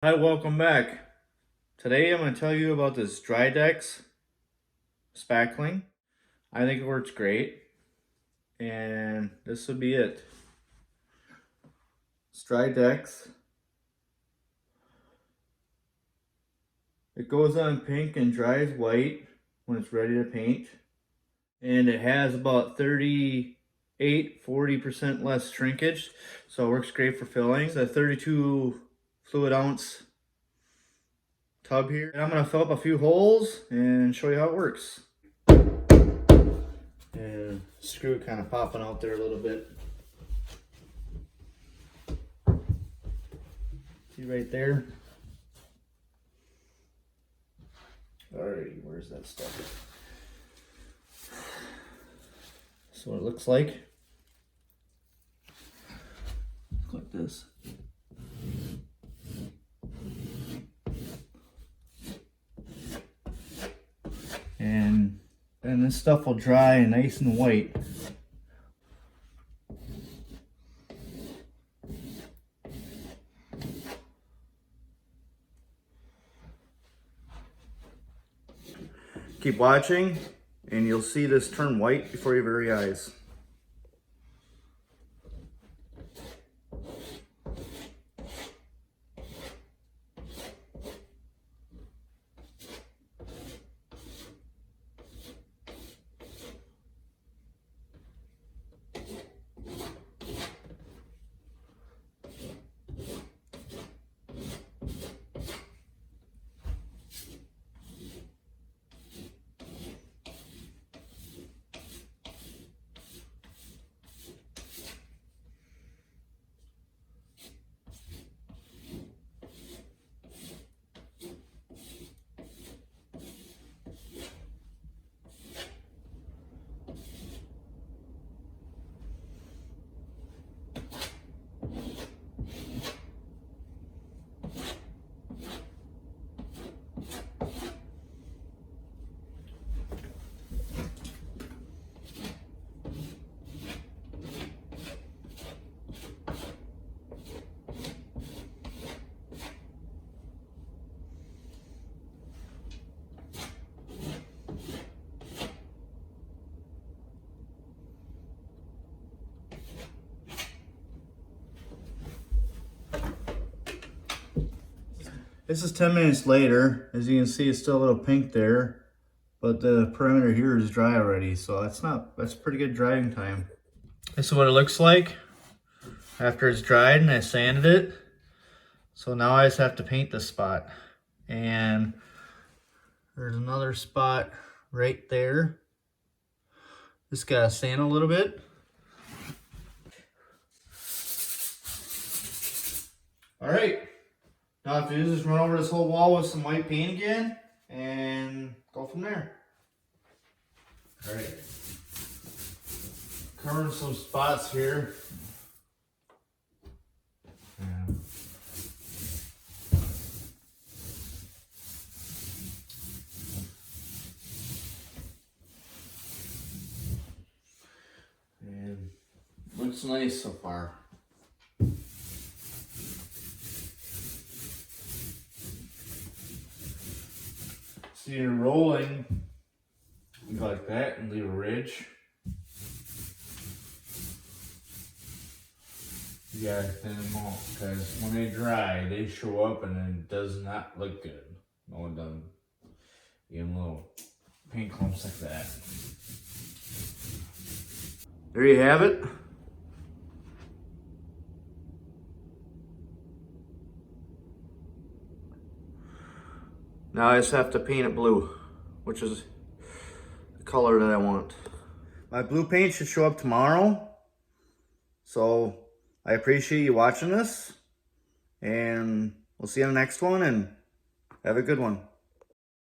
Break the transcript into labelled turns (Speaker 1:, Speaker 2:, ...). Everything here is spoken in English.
Speaker 1: Hi, welcome back. Today I'm going to tell you about this DryDex spackling. I think it works great, and this would be it. It's DryDex. It goes on pink and dries white when it's ready to paint, and it has about 40% less shrinkage, so it works great for filling. It's a 32 fluid ounce tub here, and I'm going to fill up a few holes and show you how it works. And screw kind of popping out there a little bit. See right there? Alrighty, where's that stuff? That's what it looks like. Like this. And this stuff will dry nice and white. Keep watching and you'll see this turn white before your very eyes. This is 10 minutes later. As you can see, it's still a little pink there, but the perimeter here is dry already, so that's pretty good drying time. This is what it looks like after it's dried, and I sanded it. So now I just have to paint this spot. And there's another spot right there. Just gotta sand a little bit. All right. Now what I have to do is just run over this whole wall with some white paint again and go from there. All right. Covering some spots here. And looks nice so far. So you're rolling like that and leave a ridge. You gotta thin them out because when they dry, they show up and it does not look good. No, it doesn't. You get little paint clumps like that. There you have it. Now I just have to paint it blue, which is the color that I want. My blue paint should show up tomorrow. So I appreciate you watching this, and we'll see you on the next one, and have a good one.